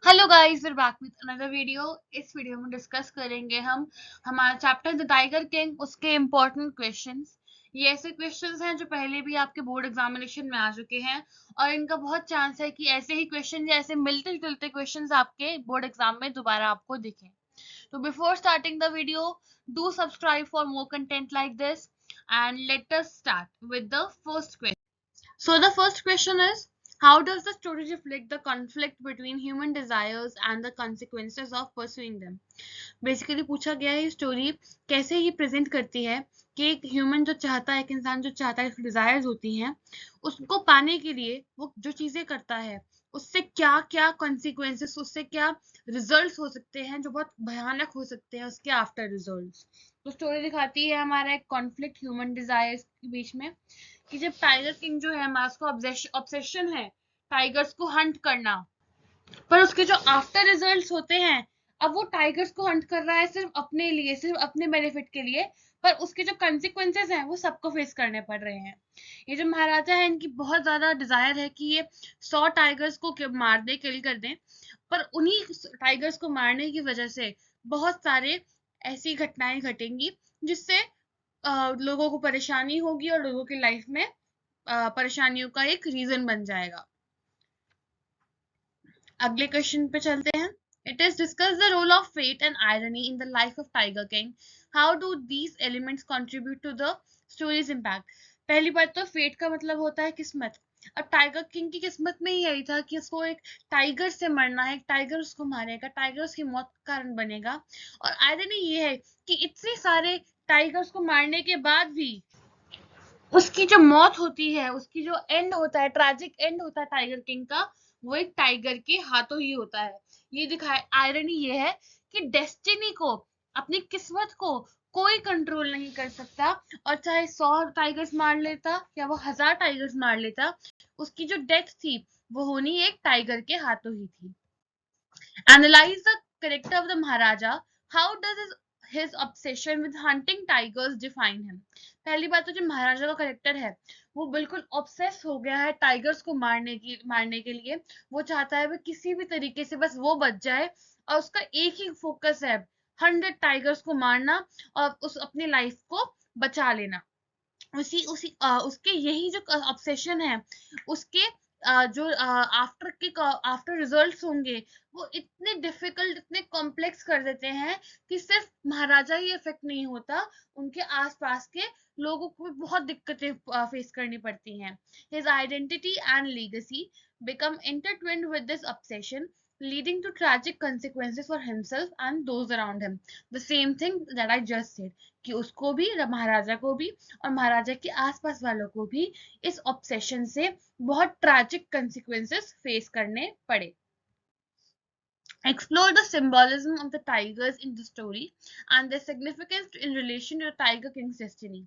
Hello guys, we back with another video. इस video में discuss करेंगे हम हमारा चैप्टर द टाइगर किंग, उसके इम्पोर्टेंट क्वेश्चंस। ये ऐसे क्वेश्चंस हैं जो पहले भी आपके बोर्ड एग्जामिनेशन में आ चुके हैं और इनका बहुत चांस है कि ऐसे ही क्वेश्चन या ऐसे मिलते जुलते क्वेश्चंस आपके बोर्ड एग्जाम में दोबारा आपको दिखें। तो before starting the video, do subscribe for more content like this and let us start with the first question. So the first question is, how does the story reflect the conflict between human desires and the consequences of pursuing them? Basically पूछा गया है story कैसे ही present करती है कि एक human जो चाहता है, एक इंसान जो चाहता है, डिजायर्स होती हैं, उसको पाने के लिए वो जो चीजें करता है उससे क्या क्या कॉन्सिक्वेंसेस, उससे क्या रिजल्ट्स हो सकते हैं जो बहुत भयानक हो सकते हैं उसके आफ्टर रिजल्ट्स। तो स्टोरी दिखाती है हमारा एक कॉन्फ्लिक्ट ह्यूमन डिजायर्स के बीच में कि जब टाइगर किंग जो है हमारा, उसको ऑब्सेशन है टाइगर्स को हंट करना, पर उसके जो आफ्टर रिजल्ट्स होते हैं, अब वो टाइगर्स को हंट कर रहा है सिर्फ अपने लिए, सिर्फ अपने बेनिफिट के लिए, पर उसके जो कंसिक्वेंसेस हैं वो सबको फेस करने पड़ रहे हैं। ये जो महाराजा है, इनकी बहुत ज्यादा डिजायर है कि ये 100 टाइगर्स को मार दे, किल कर दें, पर उन्हीं टाइगर्स को मारने की वजह से बहुत सारे ऐसी घटनाएं घटेंगी जिससे लोगों को परेशानी होगी और लोगों की लाइफ में परेशानियों का एक रीजन बन जाएगा। अगले क्वेश्चन पे चलते हैं. It is discuss the role of fate and irony in the life of Tiger King. How do these elements contribute to the story's impact. पहली बात तो फेट का मतलब होता है किस्मत. अब टाइगर किंग की किस्मत में ही यही था कि उसको एक टाइगर से मरना है, एक टाइगर उसको मारेगा, टाइगर उसकी मौत का कारण बनेगा. और आयरनी ये है कि इतने सारे टाइगर्स को मारने के बाद भी उसकी जो मौत होती है, उसकी जो एंड होता है, ट्रैजिक एंड होता है टाइगर किंग का, वो एक टाइगर के हाथों ही होता है. ये दिखाए आयरनी ये है कि डेस्टिनी को, अपनी किस्मत को कोई कंट्रोल नहीं कर सकता. और चाहे 100 टाइगर्स मार लेता या वो 1000 टाइगर्स मार लेता, उसकी जो डेथ थी वो होनी एक टाइगर के हाथों ही थी. Analyze the character of the Maharaja. How does his obsession with hunting tigers define him? पहली बात तो जो महाराजा का करेक्टर है वो बिल्कुल ऑब्सेस हो गया है टाइगर्स को मारने के लिए. वो चाहता है वो किसी भी तरीके से बस वो बच जाए और उसका एक ही फोकस है 100 टाइगर्स को मारना और उस अपनी लाइफ को बचा लेना. उसी उसी उसके यही जो ऑब्सेशन है, उसके जो आफ्टर रिजल्ट्स होंगे वो इतने डिफिकल्ट, इतने कॉम्प्लेक्स कर देते हैं कि सिर्फ महाराजा ही इफेक्ट नहीं होता, उनके आसपास के लोगों को भी बहुत दिक्कतें फेस करनी पड़ती हैं. His identity and legacy become intertwined with this obsession, leading to tragic consequences for himself and those around him. The same thing that I just said, कि उसको भी, महाराजा को भी और महाराजा के आसपास वालों को भी इस ऑब्सेशन से बहुत ट्रैजिक कंसिक्वेंसेस फेस करने पड़े. Explore the symbolism of the tigers in the story and their significance in relation to Tiger King's destiny.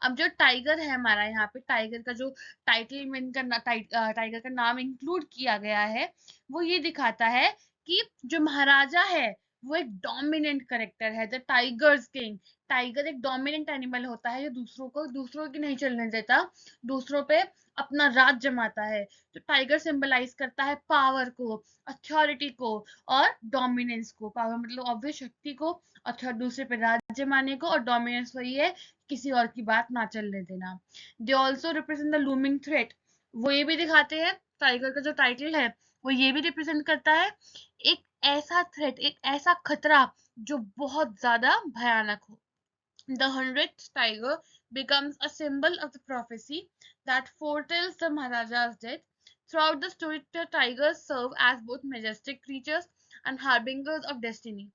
अब जो टाइगर है हमारा, यहाँ पे टाइगर का जो टाइटल में इनका टाइगर का नाम इंक्लूड किया गया है, वो ये दिखाता है कि जो महाराजा है वो एक डोमिनेंट करेक्टर है. द टाइगर्स किंग, टाइगर एक डोमिनेंट एनिमल होता है जो दूसरों की नहीं चलने देता, दूसरों पे अपना राज जमाता है. तो टाइगर सिंबलाइज करता है पावर को, अथॉरिटी को और डोमिनेंस को. पावर मतलब ऑब्वियस शक्ति को, अथवा दूसरे पे राज्य माने को, और डोमिनेंस वही है किसी और की बात ना चलने देना. They also represent the looming threat. वो ये भी दिखाते हैं, टाइगर का जो टाइटल है वो ये भी रिप्रेजेंट करता है एक ऐसा थ्रेट, एक ऐसा खतरा जो बहुत ज्यादा भयानक हो. The 100th tiger becomes a symbol of the prophecy that foretells the Maharaja's death. Throughout the story, the tigers serve as both majestic creatures and harbingers of destiny.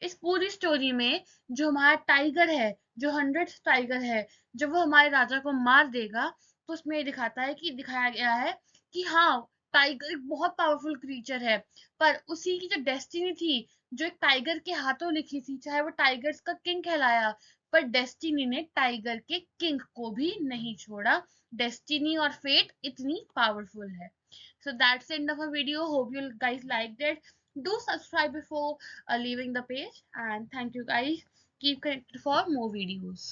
इस पूरी स्टोरी में जो हमारा टाइगर है, जो 100th टाइगर है, जब वो हमारे राजा को मार देगा, तो उसमें ये दिखाया गया है कि हाँ, टाइगर एक बहुत पावरफुल क्रीचर है, पर उसी की जो डेस्टिनी थी, जो एक टाइगर के हाथों लिखी थी, चाहे वो टाइगर्स का किंग कहलाया, पर डेस्टिनी ने टाइगर के किंग को भी नहीं छोड़ा. डेस्टिनी और फेट इतनी पावरफुल है. So that's the end of our video. Hope you guys liked it. Do subscribe before leaving the page, and thank you guys. Keep connected for more videos.